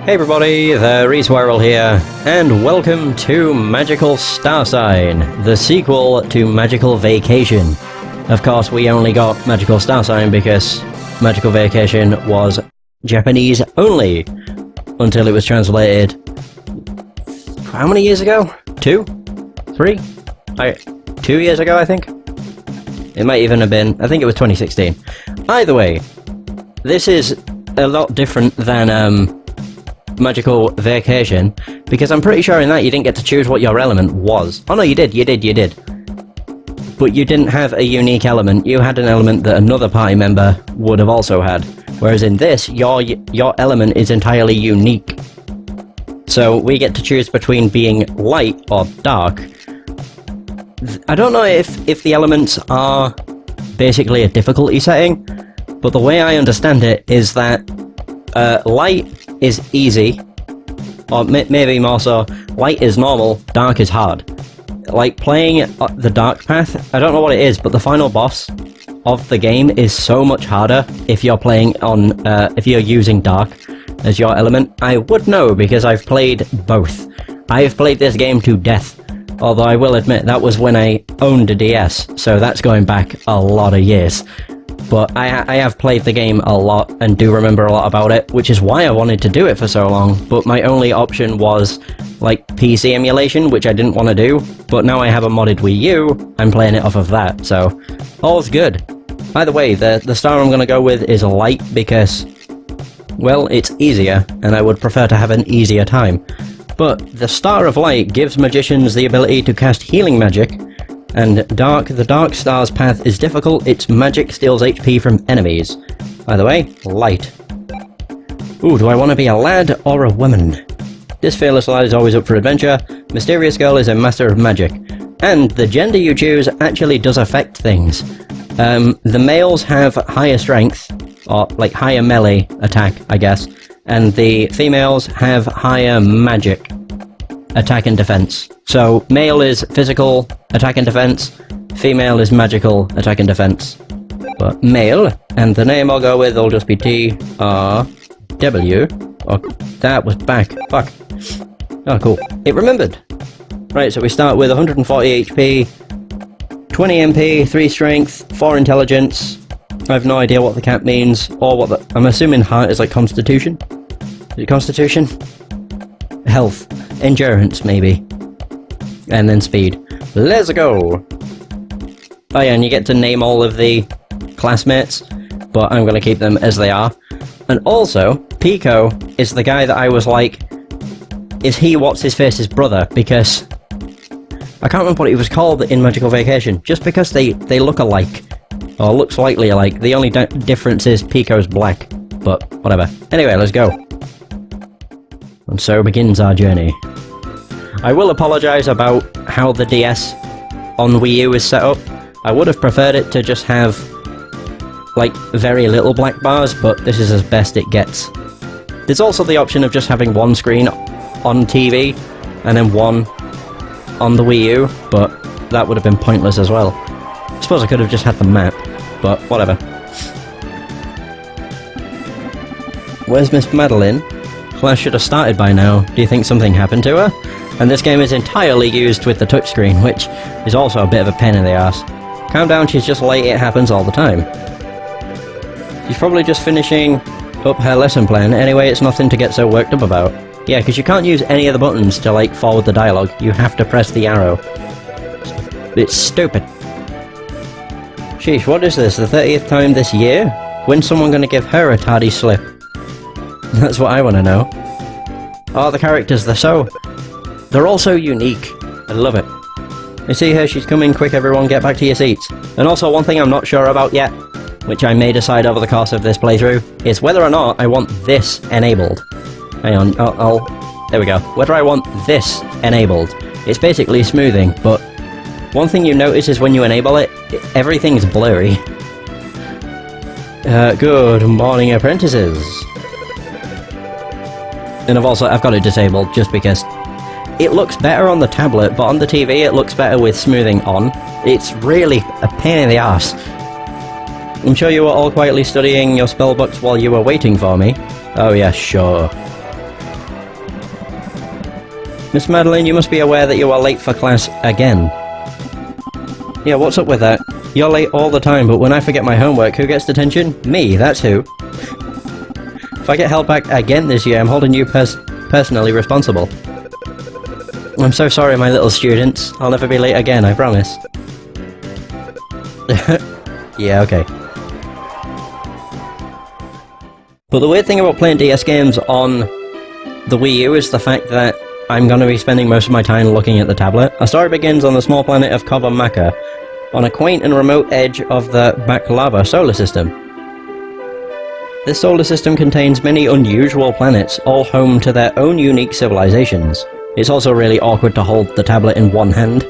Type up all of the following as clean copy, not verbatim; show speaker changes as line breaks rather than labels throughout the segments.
Hey everybody, the Reswirl here, and welcome to Magical Starsign, the sequel to Magical Vacation. Of course, we only got Magical Starsign because Magical Vacation was Japanese only, until it was translated... how many years ago? 2? 3? 2 years ago, I think? It might even have been... I think it was 2016. Either way, this is a lot different than, Magical Vacation, because I'm pretty sure in that you didn't get to choose what your element was. Oh no, you did. But you didn't have a unique element, you had an element that another party member would have also had. Whereas in this, your element is entirely unique. So we get to choose between being light or dark. I don't know if the elements are basically a difficulty setting, but the way I understand it is that light is easy, or maybe more so, light is normal, dark is hard. Like, playing the dark path, I don't know what it is, but the final boss of the game is so much harder if you're playing on, if you're using dark as your element. I would know, because I've played both. I've played this game to death, although I will admit that was when I owned a DS, so that's going back a lot of years. But I have played the game a lot and do remember a lot about it, which is why I wanted to do it for so long, but my only option was, like, PC emulation, which I didn't want to do, but now I have a modded Wii U, I'm playing it off of that, so all's good. By the way, the star I'm going to go with is light because, well, it's easier, and I would prefer to have an easier time. But the Star of Light gives magicians the ability to cast healing magic, and the Dark Star's path is difficult, its magic steals HP from enemies. By the way, light. Ooh, do I want to be a lad or a woman? This fearless lad is always up for adventure, mysterious girl is a master of magic, and the gender you choose actually does affect things. The males have higher strength, or like higher melee attack, I guess, and the females have higher magic attack and defense. So male is physical attack and defense, female is magical attack and defense. But male, and the name I'll go with will just be TRW. Oh, that was back. Fuck. Oh, cool. It remembered. Right, so we start with 140 HP, 20 MP, 3 strength, 4 intelligence. I have no idea what the cap means, or what the... I'm assuming heart is like constitution? Is it constitution? Health. Endurance, maybe. And then speed. Let's go! Oh yeah, and you get to name all of the classmates, but I'm gonna keep them as they are. And also, Pico is the guy that I was like, is he what's-his-face's brother? Because I can't remember what he was called in Magical Vacation, just because they look alike. Or look slightly alike. The only difference is Pico's black, but whatever. Anyway, let's go. And so begins our journey. I will apologise about how the DS on Wii U is set up. I would have preferred it to just have, like, very little black bars, but this is as best it gets. There's also the option of just having one screen on TV, and then one on the Wii U, but that would have been pointless as well. I suppose I could have just had the map, but whatever. Where's Miss Madeline? Class should have started by now. Do you think something happened to her? And this game is entirely used with the touchscreen, which is also a bit of a pain in the ass. Calm down, she's just late, it happens all the time. She's probably just finishing up her lesson plan, anyway it's nothing to get so worked up about. Yeah, because you can't use any of the buttons to, like, forward the dialogue, you have to press the arrow. It's stupid. Sheesh, what is this, the 30th time this year? When's someone gonna give her a tardy slip? That's what I want to know. Oh, the characters, they're all so unique. I love it. You see her, she's coming, quick everyone, get back to your seats. And also one thing I'm not sure about yet, which I may decide over the course of this playthrough, is whether or not I want this enabled. Hang on, there we go. Whether I want this enabled. It's basically smoothing, but one thing you notice is when you enable it, everything's blurry. Good morning, apprentices. And I've got it disabled just because it looks better on the tablet, but on the TV it looks better with smoothing on. It's really a pain in the arse. I'm sure you were all quietly studying your spellbooks while you were waiting for me. Oh yeah, sure. Miss Madeline, you must be aware that you are late for class again. Yeah, what's up with that? You're late all the time, but when I forget my homework, who gets detention? Me, that's who. If I get held back again this year, I'm holding you personally responsible. I'm so sorry, my little students. I'll never be late again, I promise. Yeah, okay. But the weird thing about playing DS games on the Wii U is the fact that I'm going to be spending most of my time looking at the tablet. Our story begins on the small planet of Kovamaka, on a quaint and remote edge of the Baklava solar system. This solar system contains many unusual planets, all home to their own unique civilizations. It's also really awkward to hold the tablet in one hand,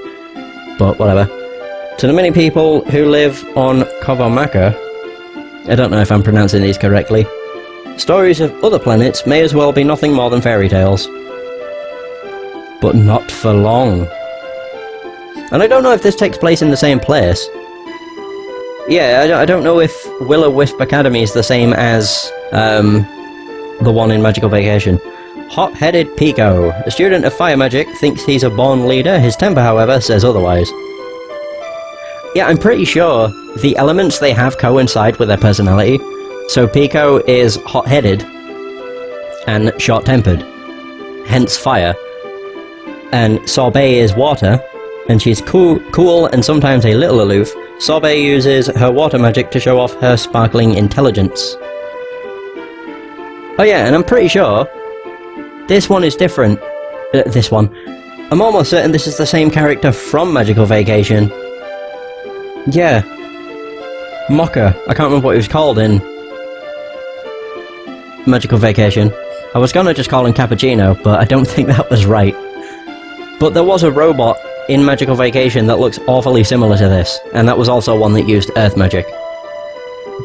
but whatever. To the many people who live on Kovamaka, I don't know if I'm pronouncing these correctly, stories of other planets may as well be nothing more than fairy tales. But not for long. And I don't know if this takes place in the same place. Yeah, I don't know if Will-O-Wisp Academy is the same as the one in Magical Vacation. Hot-headed Pico. A student of fire magic thinks he's a born leader. His temper, however, says otherwise. Yeah, I'm pretty sure the elements they have coincide with their personality. So Pico is hot-headed and short-tempered, hence fire. And Sorbet is water, and she's cool and sometimes a little aloof. Sorbet uses her water magic to show off her sparkling intelligence. Oh yeah, and I'm pretty sure this one is different. This one. I'm almost certain this is the same character from Magical Vacation. Yeah. Mocha. I can't remember what he was called in Magical Vacation. I was gonna just call him Cappuccino, but I don't think that was right. But there was a robot in Magical Vacation that looks awfully similar to this, and that was also one that used earth magic.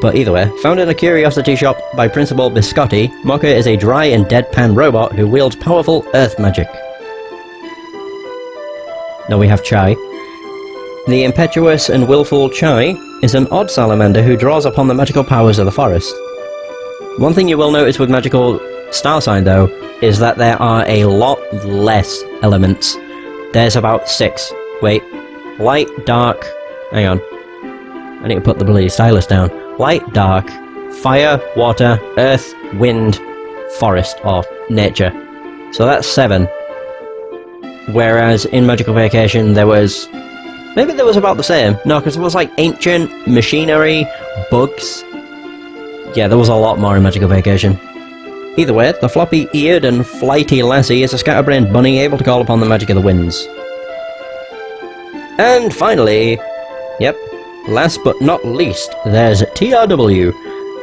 But either way, found in a curiosity shop by Principal Biscotti, Mocha is a dry and deadpan robot who wields powerful earth magic. Now we have Chai. The impetuous and willful Chai is an odd salamander who draws upon the magical powers of the forest. One thing you will notice with Magical Starsign, though, is that there are a lot less elements. There's about 6. Wait. Light, dark... Hang on. I need to put the bloody stylus down. Light, dark, fire, water, earth, wind, forest, or nature. So that's 7. Whereas in Magical Vacation there was... Maybe there was about the same. No, because there was like ancient, machinery, bugs. Yeah, there was a lot more in Magical Vacation. Either way, the floppy-eared and flighty lassie is a scatterbrained bunny able to call upon the magic of the winds. And finally... Yep. Last but not least, there's TRW,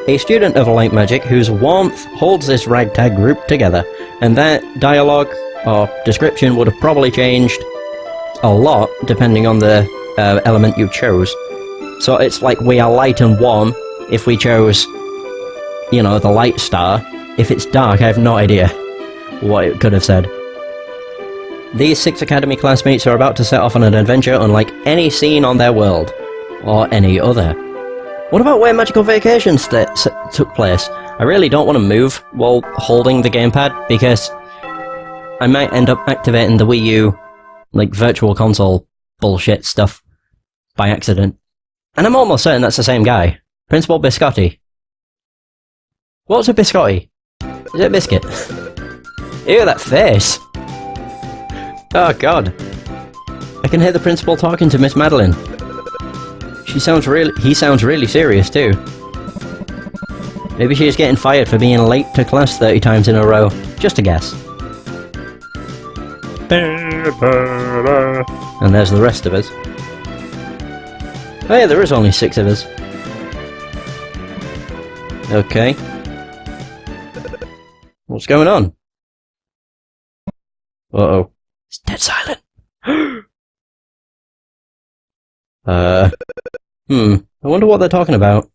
a student of light magic whose warmth holds this ragtag group together, and that dialogue or description would have probably changed a lot depending on the element you chose. So it's like we are light and warm if we chose, you know, the light star. If it's dark, I have no idea what it could have said. These 6 Academy classmates are about to set off on an adventure unlike any seen on their world. Or any other. What about where Magical Vacation took place? I really don't want to move while holding the gamepad, because I might end up activating the Wii U, like, virtual console bullshit stuff by accident. And I'm almost certain that's the same guy. Principal Biscotti. What's a biscotti? Is it a biscuit? Ew, that face! Oh god. I can hear the principal talking to Miss Madeline. He sounds really serious too. Maybe she's getting fired for being late to class 30 times in a row. Just a guess. And there's the rest of us. Oh yeah, there is only 6 of us. Okay. What's going on? Uh-oh. It's dead silent. I wonder what they're talking about.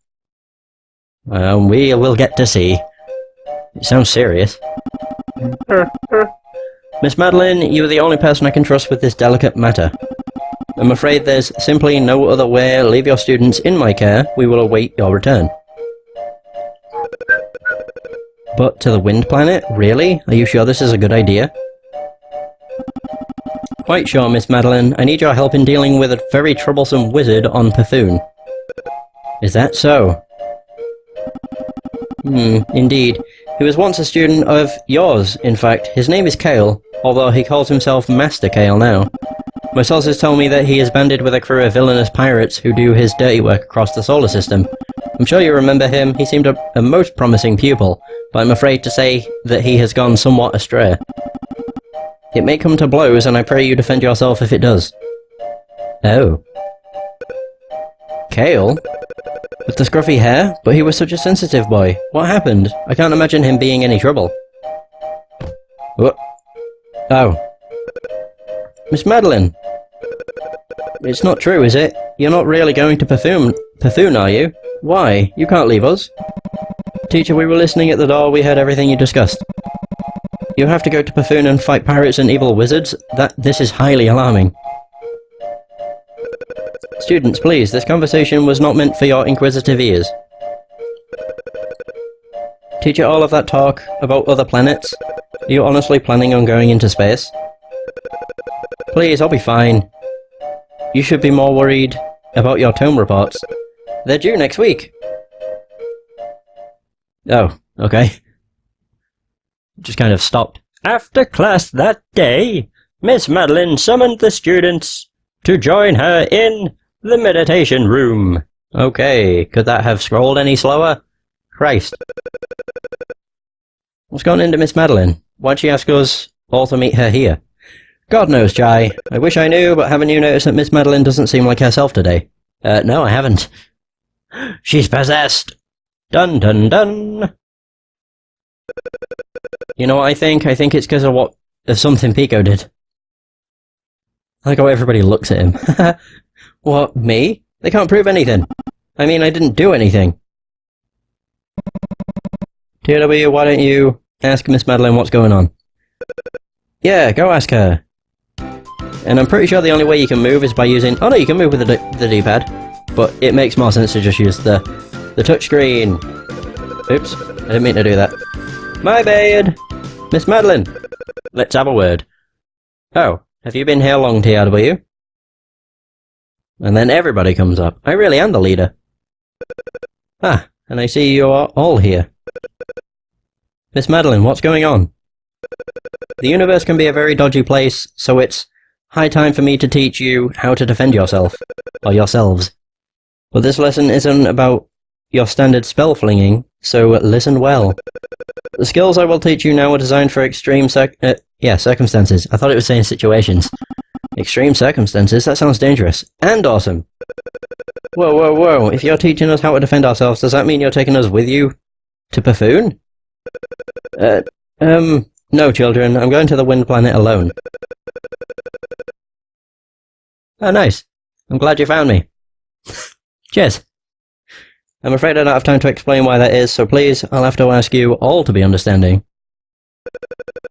We will get to see. It sounds serious. Miss Madeline, you are the only person I can trust with this delicate matter. I'm afraid there's simply no other way. Leave your students in my care. We will await your return. But to the wind planet? Really? Are you sure this is a good idea? Quite sure, Miss Madeline. I need your help in dealing with a very troublesome wizard on P'thoon. Is that so? Indeed. He was once a student of yours, in fact. His name is Kale, although he calls himself Master Kale now. My sources tell me that he is banded with a crew of villainous pirates who do his dirty work across the solar system. I'm sure you remember him. He seemed a most promising pupil, but I'm afraid to say that he has gone somewhat astray. It may come to blows, and I pray you defend yourself if it does. Oh. Kale? With the scruffy hair? But he was such a sensitive boy. What happened? I can't imagine him being any trouble. What? Oh. Miss Madeline! It's not true, is it? You're not really going to P'thoon, are you? Why? You can't leave us. Teacher, we were listening at the door. We heard everything you discussed. You have to go to P'thoon and fight pirates and evil wizards? This is highly alarming. Students, please, this conversation was not meant for your inquisitive ears. Teacher, all of that talk about other planets? Are you honestly planning on going into space? Please, I'll be fine. You should be more worried about your tome reports. They're due next week. Oh, okay. Just kind of stopped. After class that day, Miss Madeline summoned the students to join her in the meditation room. Okay, could that have scrolled any slower? Christ. What's gone into Miss Madeline? Why'd she ask us all to meet her here? God knows, Jai. I wish I knew, but haven't you noticed that Miss Madeline doesn't seem like herself today? No, I haven't. She's possessed! Dun dun dun! You know what I think? I think it's because of something Pico did. I like how everybody looks at him. What, me? They can't prove anything. I mean, I didn't do anything. TW, why don't you ask Miss Madeline what's going on? Yeah, go ask her. And I'm pretty sure the only way you can move is by using... Oh no, you can move with the D-pad. But it makes more sense to just use the touchscreen. Oops, I didn't mean to do that. My bad! Miss Madeline! Let's have a word. Oh, have you been here long, TRW? And then everybody comes up. I really am the leader. Ah, and I see you are all here. Miss Madeline, what's going on? The universe can be a very dodgy place, so it's high time for me to teach you how to defend yourself. Or yourselves. But this lesson isn't about your standard spell flinging, so listen well. The skills I will teach you now are designed for extreme circumstances. I thought it was saying situations. Extreme circumstances? That sounds dangerous. And awesome. Whoa, whoa, whoa. If you're teaching us how to defend ourselves, does that mean you're taking us with you? To P'thoon? No, children. I'm going to the Wind Planet alone. Oh, nice. I'm glad you found me. Cheers. I'm afraid I don't have time to explain why that is, so please, I'll have to ask you all to be understanding.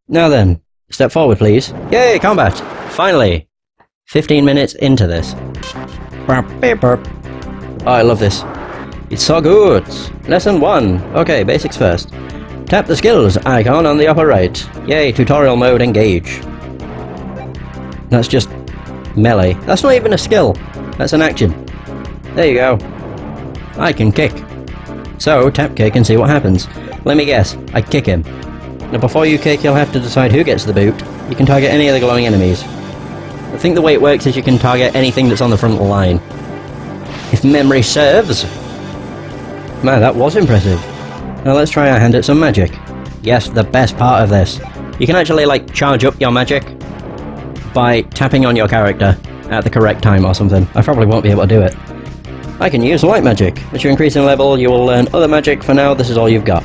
Now then, step forward, please. Yay, combat! Finally! 15 minutes into this. Oh, I love this. It's so good! Lesson 1. Okay, basics first. Tap the skills icon on the upper right. Yay, tutorial mode engage. That's just melee. That's not even a skill. That's an action. There you go. I can kick. So, tap kick and see what happens. Let me guess, I kick him. Now before you kick, you'll have to decide who gets the boot. You can target any of the glowing enemies. I think the way it works is you can target anything that's on the front line. If memory serves. Man, that was impressive. Now let's try our hand at some magic. Yes, the best part of this. You can actually, like, charge up your magic by tapping on your character at the correct time or something. I probably won't be able to do it. I can use light magic. As you increase in level, you will learn other magic. For now, this is all you've got.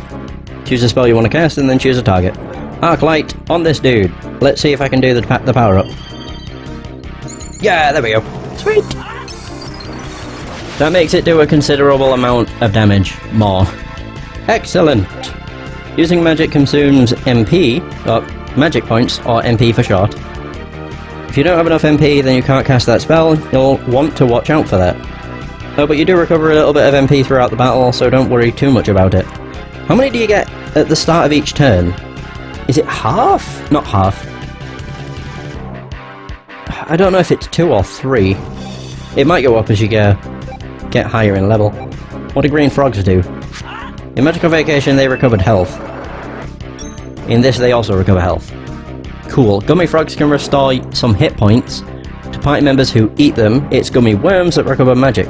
Choose a spell you want to cast and then choose a target. Arc light on this dude. Let's see if I can do the power up. Yeah, there we go. Sweet! That makes it do a considerable amount of damage more. Excellent! Using magic consumes MP, or magic points, or MP for short. If you don't have enough MP, then you can't cast that spell. You'll want to watch out for that. Oh, but you do recover a little bit of MP throughout the battle, so don't worry too much about it. How many do you get at the start of each turn? Is it half? Not half. I don't know if it's 2 or 3. It might go up as you get higher in level. What do green frogs do? In Magical Vacation they recovered health. In this they also recover health. Cool. Gummy frogs can restore some hit points to party members who eat them. It's gummy worms that recover magic.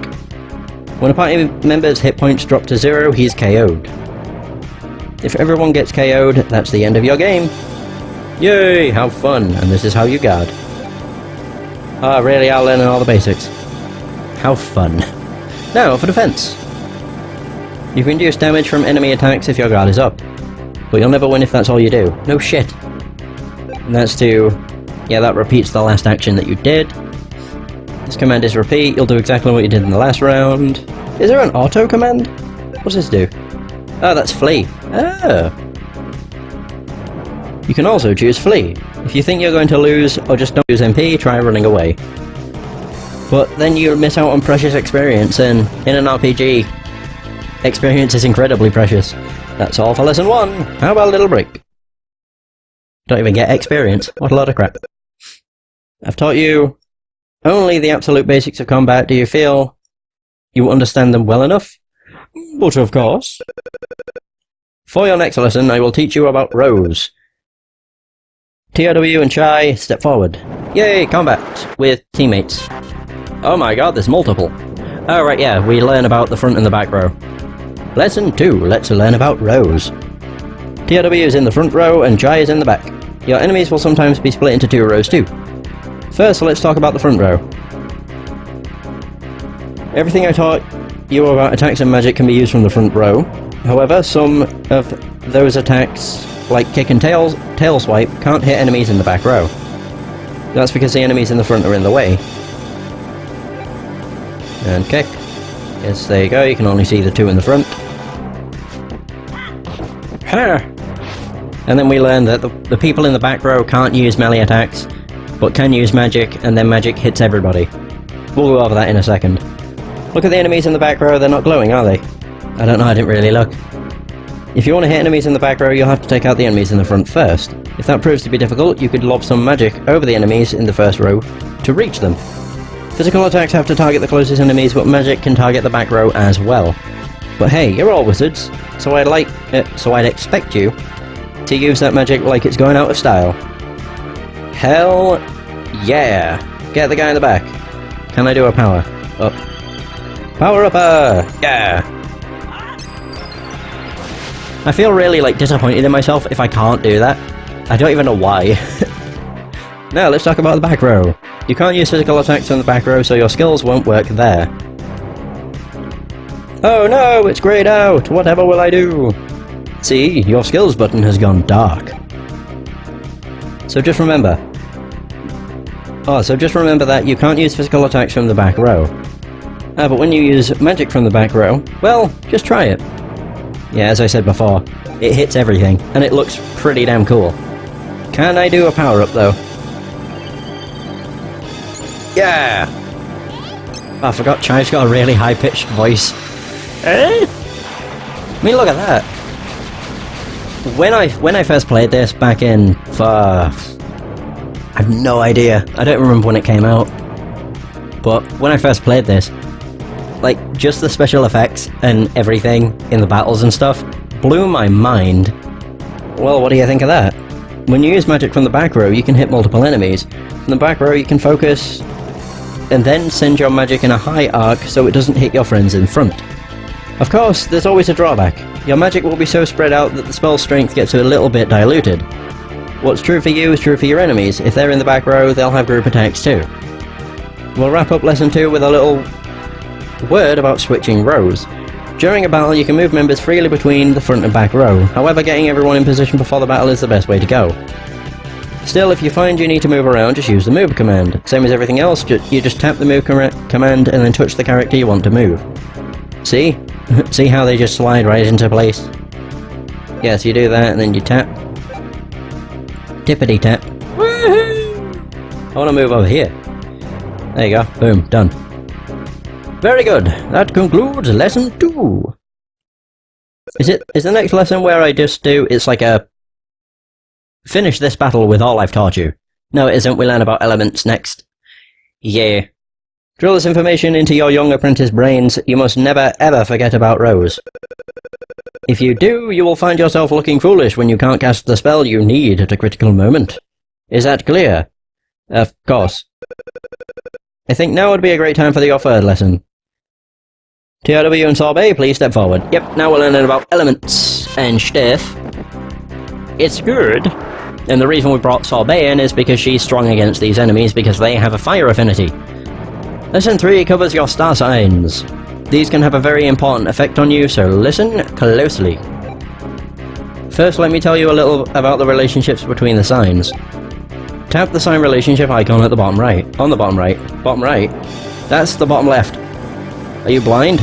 When a party member's hit points drop to 0, he's KO'd. If everyone gets KO'd, that's the end of your game. Yay! How fun! And this is how you guard. Ah, really? I'll learn all the basics. How fun. Now, for defense. You can reduce damage from enemy attacks if your guard is up. But you'll never win if that's all you do. No shit. And that's to... yeah, that repeats the last action that you did. This command is repeat. You'll do exactly what you did in the last round. Is there an auto command? What does this do? Oh, that's flee. Oh. You can also choose flee. If you think you're going to lose, or just don't use MP, try running away. But then you'll miss out on precious experience, and in an RPG, experience is incredibly precious. That's all for lesson 1. How about a little break? Don't even get experience. What a lot of crap. I've taught you only the absolute basics of combat. Do you feel you understand them well enough? But of course. For your next lesson, I will teach you about rows. TRW and Chai, step forward. Yay, combat with teammates. Oh my god, there's multiple. Oh right, yeah, we learn about the front and the back row. Lesson 2, let's learn about rows. TRW is in the front row and Chai is in the back. Your enemies will sometimes be split into 2 rows too. First, let's talk about the front row. Everything I taught you about attacks and magic can be used from the front row. However, some of those attacks, like kick and tail swipe, can't hit enemies in the back row. That's because the enemies in the front are in the way. And kick. Yes, there you go, you can only see the 2 in the front. Ha! And then we learn that the people in the back row can't use melee attacks, but can use magic, and then magic hits everybody. We'll go over that in a second. Look at the enemies in the back row, they're not glowing, are they? I don't know, I didn't really look. If you want to hit enemies in the back row, you'll have to take out the enemies in the front first. If that proves to be difficult, you could lob some magic over the enemies in the first row to reach them. Physical attacks have to target the closest enemies, but magic can target the back row as well. But hey, you're all wizards, so I'd expect you to use that magic like it's going out of style. Hell yeah! Get the guy in the back. Can I do a power up? Power upper! Yeah! I feel really disappointed in myself if I can't do that. I don't even know why. Now let's talk about the back row. You can't use physical attacks on the back row, so your skills won't work there. Oh no, it's greyed out! Whatever will I do? See, your skills button has gone dark. So just remember. That you can't use physical attacks from the back row. But when you use magic from the back row, well, just try it. Yeah, as I said before, it hits everything, and it looks pretty damn cool. Can I do a power-up, though? Yeah! Oh, I forgot Chai's got a really high-pitched voice. I mean, look at that. When I first played this back in... I have no idea. I don't remember when it came out. But when I first played this, just the special effects and everything in the battles and stuff blew my mind. Well, what do you think of that? When you use magic from the back row, you can hit multiple enemies. From the back row, you can focus and then send your magic in a high arc so it doesn't hit your friends in front. Of course, there's always a drawback. Your magic will be so spread out that the spell's strength gets a little bit diluted. What's true for you is true for your enemies. If they're in the back row, they'll have group attacks too. We'll wrap up lesson 2 with a little word about switching rows. During a battle, you can move members freely between the front and back row. However, getting everyone in position before the battle is the best way to go. Still, if you find you need to move around, just use the move command. Same as everything else, you just tap the move command and then touch the character you want to move. See? See how they just slide right into place? Yes, you do that and then you tap. Tippity tap. Woohoo! I want to move over here. There you go. Boom. Done. Very good. That concludes lesson 2. Is the next lesson where I just do... It's like a... Finish this battle with all I've taught you. No, it isn't. We learn about elements next. Yeah. Drill this information into your young apprentice brains. You must never ever forget about Rose. If you do, you will find yourself looking foolish when you can't cast the spell you need at a critical moment. Is that clear? Of course. I think now would be a great time for your third lesson. TRW and Sorbet, please step forward. Yep, now we're learning about elements and stuff. It's good. And the reason we brought Sorbet in is because she's strong against these enemies because they have a fire affinity. Lesson 3 covers your star signs. These can have a very important effect on you, so listen closely. First, let me tell you a little about the relationships between the signs. Tap the sign relationship icon at the bottom right. On the bottom right. Bottom right? That's the bottom left. Are you blind?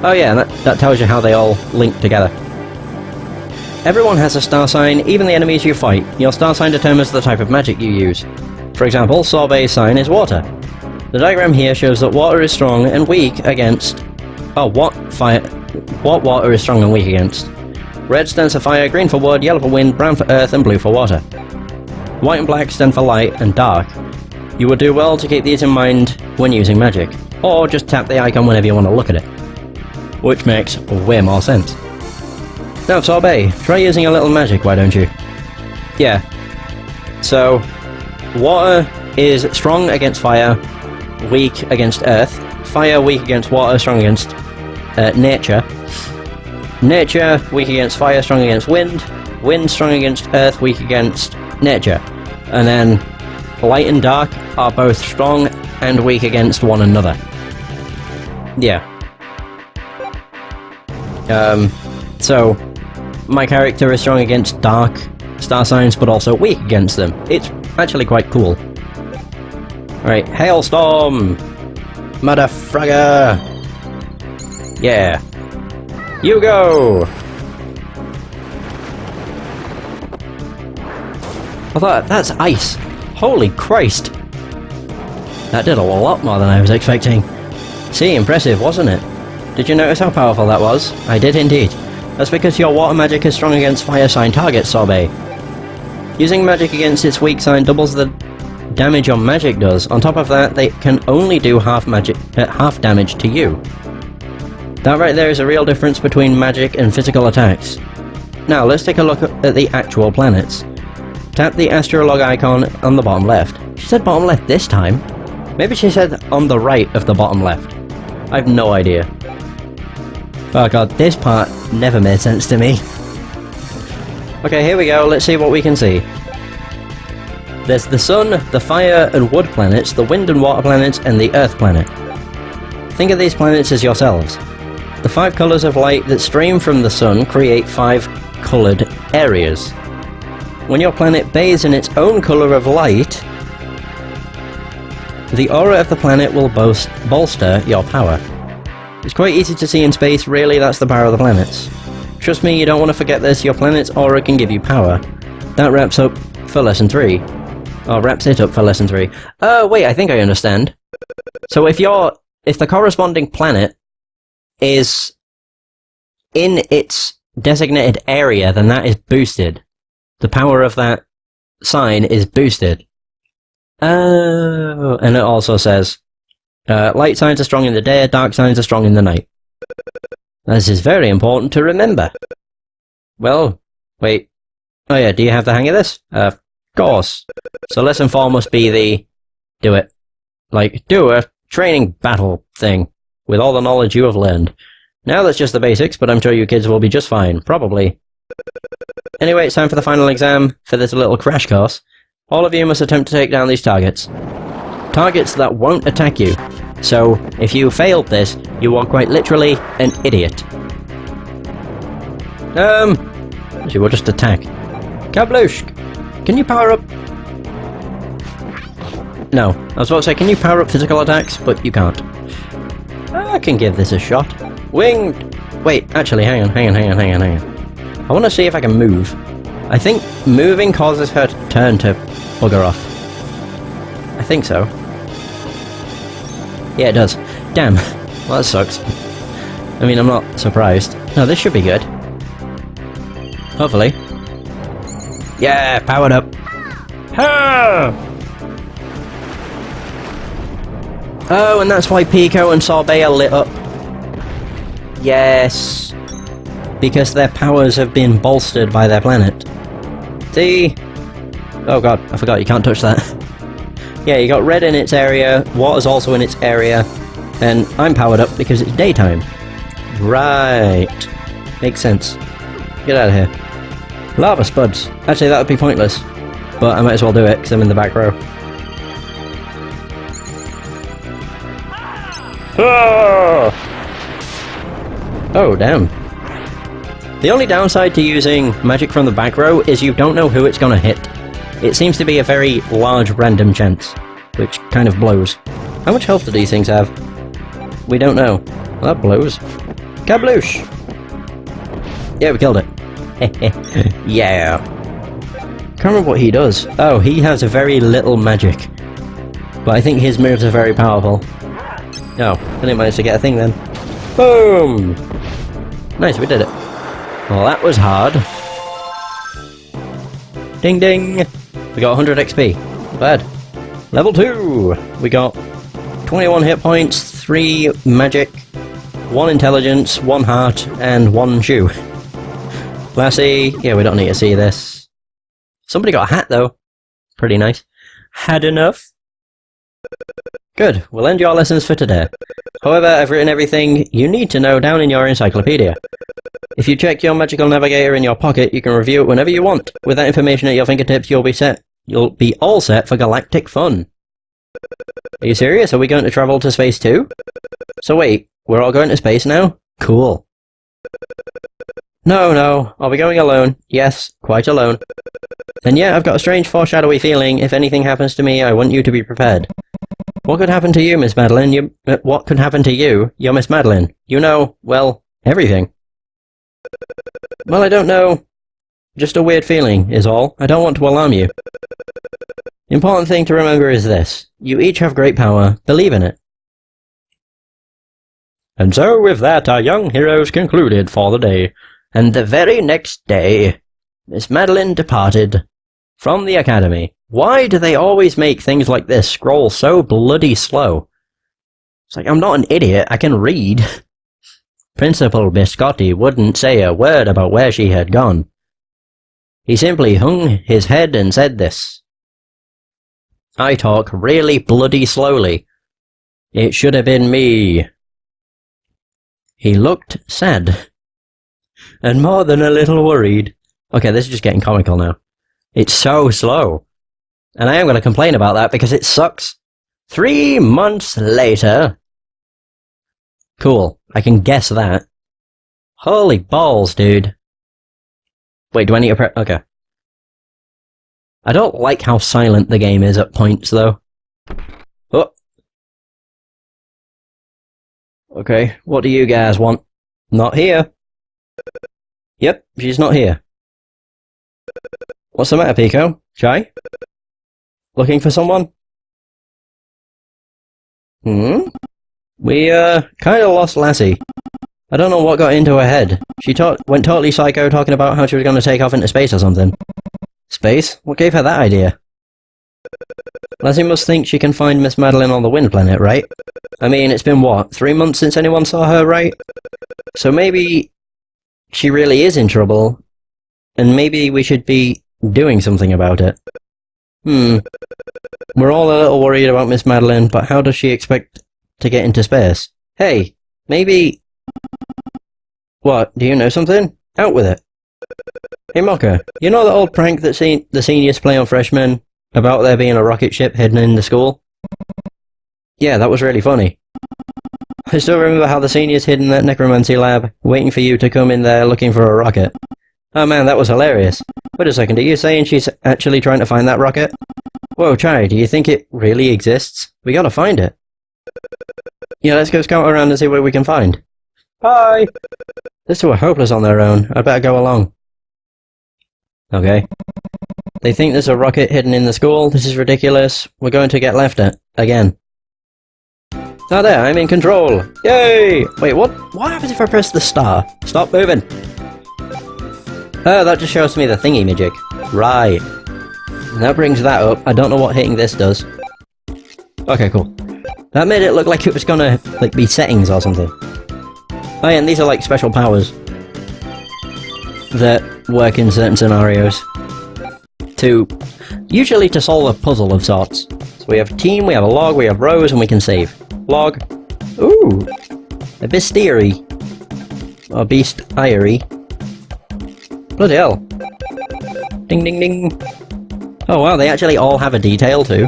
Oh yeah, that tells you how they all link together. Everyone has a star sign, even the enemies you fight. Your star sign determines the type of magic you use. For example, Sorbet's sign is water. The diagram here shows that water is strong and weak against... what water is strong and weak against? Red stands for fire, green for wood, yellow for wind, brown for earth, and blue for water. White and black stand for light and dark. You would do well to keep these in mind when using magic, or just tap the icon whenever you want to look at it. Which makes way more sense. Now Sorbet, try using a little magic, why don't you? Yeah. So, water is strong against fire, weak against earth. Fire, weak against water, strong against nature. Nature, weak against fire, strong against wind. Wind, strong against earth, weak against nature. And then light and dark are both strong and weak against one another. Yeah. So, my character is strong against dark star signs, but also weak against them. It's actually quite cool. Alright, Hailstorm! Motherfragger! Yeah. You go! I thought, that's ice! Holy Christ! That did a lot more than I was expecting. See, impressive, wasn't it? Did you notice how powerful that was? I did indeed. That's because your water magic is strong against fire sign targets, Sorbet. Using magic against its weak sign doubles the damage your magic does. On top of that, they can only do half damage to you. That right there is a real difference between magic and physical attacks. Now, let's take a look at the actual planets. Tap the astrolog icon on the bottom left. She said bottom left this time. Maybe she said on the right of the bottom left. I have no idea. Oh god, this part never made sense to me. Okay, here we go, let's see what we can see. There's the sun, the fire and wood planets, the wind and water planets, and the earth planet. Think of these planets as yourselves. The 5 colours of light that stream from the sun create 5 coloured areas. When your planet bathes in its own colour of light, the aura of the planet will bolster your power. It's quite easy to see in space, really, that's the power of the planets. Trust me, you don't want to forget this, your planet's aura can give you power. That wraps up for lesson 3. Or wraps it up for lesson 3. Oh, wait, I think I understand. So if the corresponding planet is in its designated area, then that is boosted. The power of that sign is boosted. Oh, and it also says, light signs are strong in the day, dark signs are strong in the night. This is very important to remember. Well, wait. Oh yeah, do you have the hang of this? Of course. So lesson 4 must be the... do it. Like, do a training battle thing, with all the knowledge you have learned. Now that's just the basics, but I'm sure you kids will be just fine, probably. Anyway, it's time for the final exam, for this little crash course. All of you must attempt to take down these targets. Targets that won't attack you. So, if you failed this, you are quite literally an idiot. She will just attack. Kabloosh! Can you power up... No, I was about to say, can you power up physical attacks? But you can't. I can give this a shot. Winged! Wait, actually, hang on. I want to see if I can move. I think moving causes her turn to bugger off. I think so. Yeah, it does. Damn. Well, that sucks. I mean, I'm not surprised. No, this should be good. Hopefully. Yeah, powered up. Ha! Oh, and that's why Pico and Sorbet are lit up. Yes. Because their powers have been bolstered by their planet. See? Oh god, I forgot, you can't touch that. Yeah, you got red in its area, water's also in its area, and I'm powered up because it's daytime. Right. Makes sense. Get out of here. Lava spuds. Actually, that would be pointless. But I might as well do it, because I'm in the back row. Oh, damn. The only downside to using magic from the back row is you don't know who it's gonna hit. It seems to be a very large random chance, which kind of blows. How much health do these things have? We don't know. Well, that blows. Kabloosh! Yeah, we killed it. Yeah. Can't remember what he does. Oh, he has a very little magic. But I think his moves are very powerful. Oh, I didn't manage to get a thing then. Boom! Nice, we did it. Well, that was hard. Ding ding! We got 100 XP. Not bad. Level 2! We got 21 hit points, 3 magic, 1 intelligence, 1 heart, and 1 shoe. Lassie, yeah, we don't need to see this. Somebody got a hat though. Pretty nice. Had enough? Good, we'll end your lessons for today. However, I've written everything you need to know down in your encyclopedia. If you check your magical navigator in your pocket, you can review it whenever you want. With that information at your fingertips, you'll be all set for galactic fun. Are you serious? Are we going to travel to space too? So wait, we're all going to space now? Cool. No, I'll be going alone. Yes, quite alone. And yeah, I've got a strange foreshadowy feeling. If anything happens to me, I want you to be prepared. What could happen to you, Miss Madeline? What could happen to you? You're Miss Madeline. You know, well, everything. Well, I don't know. Just a weird feeling, is all. I don't want to alarm you. Important thing to remember is this. You each have great power. Believe in it. And so, with that, our young heroes concluded for the day. And the very next day, Miss Madeline departed from the academy. Why do they always make things like this scroll so bloody slow? It's like, I'm not an idiot, I can read. Principal Biscotti wouldn't say a word about where she had gone. He simply hung his head and said this. I talk really bloody slowly. It should have been me. He looked sad. And more than a little worried. Okay, this is just getting comical now. It's so slow. And I am going to complain about that because it sucks. 3 months later. Cool, I can guess that. Holy balls, dude. Wait, do I need to press? Okay. I don't like how silent the game is at points, though. Oh. Okay, what do you guys want? Not here. Yep, she's not here. What's the matter, Pico? Shy? Looking for someone? We, kinda lost Lassie. I don't know what got into her head. She went totally psycho talking about how she was gonna take off into space or something. Space? What gave her that idea? Lassie must think she can find Miss Madeline on the Wind Planet, right? I mean, it's been what, 3 months since anyone saw her, right? So maybe she really is in trouble, and maybe we should be doing something about it. We're all a little worried about Miss Madeline, but how does she expect to get into space? Hey, maybe... What, do you know something? Out with it. Hey Mocha, you know the old prank that the seniors play on freshmen about there being a rocket ship hidden in the school? Yeah, that was really funny. I still remember how the seniors hid in that necromancy lab, waiting for you to come in there looking for a rocket. Oh man, that was hilarious. Wait a second, are you saying she's actually trying to find that rocket? Whoa, Chai, do you think it really exists? We gotta find it. Yeah, let's go scout around and see what we can find. Bye! These two are hopeless on their own. I'd better go along. Okay. They think there's a rocket hidden in the school. This is ridiculous. We're going to get left at again. Ah, there, I'm in control. Yay! Wait, what? What happens if I press the star? Stop moving. Oh, that just shows me the thingy magic. Right. That brings that up. I don't know what hitting this does. Okay, cool. That made it look like it was gonna, like, be settings or something. Oh yeah, and these are like special powers that work in certain scenarios. Usually to solve a puzzle of sorts. So we have team, we have a log, we have rows, and we can save. Log. Ooh! A bestiary. Or beast-iary. Bloody hell. Ding ding ding. Oh wow, they actually all have a detail too.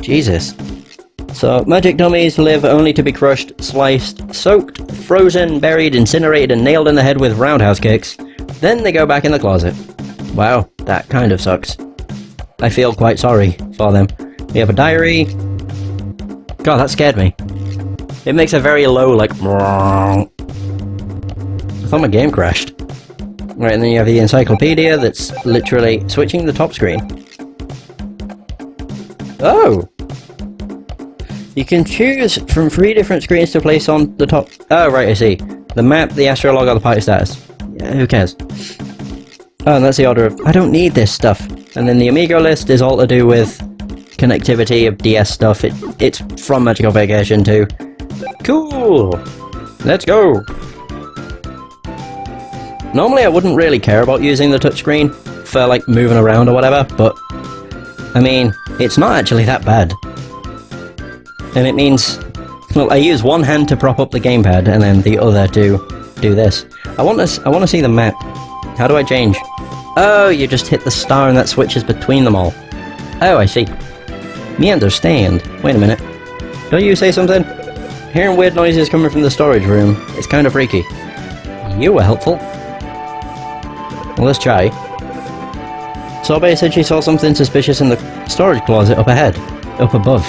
Jesus. So, magic dummies live only to be crushed, sliced, soaked, frozen, buried, incinerated, and nailed in the head with roundhouse kicks. Then they go back in the closet. Wow, that kind of sucks. I feel quite sorry for them. We have a diary. God, that scared me. It makes a very low, like... I thought my game crashed. Right, and then you have the encyclopedia that's literally switching the top screen. Oh! You can choose from 3 different screens to place on the top... Oh, right, I see. The map, the astrolog, or the party status. Yeah, who cares? Oh, and that's the order of... I don't need this stuff. And then the Amigo list is all to do with connectivity of DS stuff. It's from Magical Vacation too. Cool! Let's go! Normally I wouldn't really care about using the touchscreen for, like, moving around or whatever, but... I mean, it's not actually that bad. And it means... Well, I use one hand to prop up the gamepad, and then the other to do this. I want to see the map. How do I change? Oh, you just hit the star and that switches between them all. Oh, I see. Me understand. Wait a minute. Don't you say something? Hearing weird noises coming from the storage room. It's kind of freaky. You were helpful. Well, let's try. Sorbet said she saw something suspicious in the storage closet up ahead. Up above.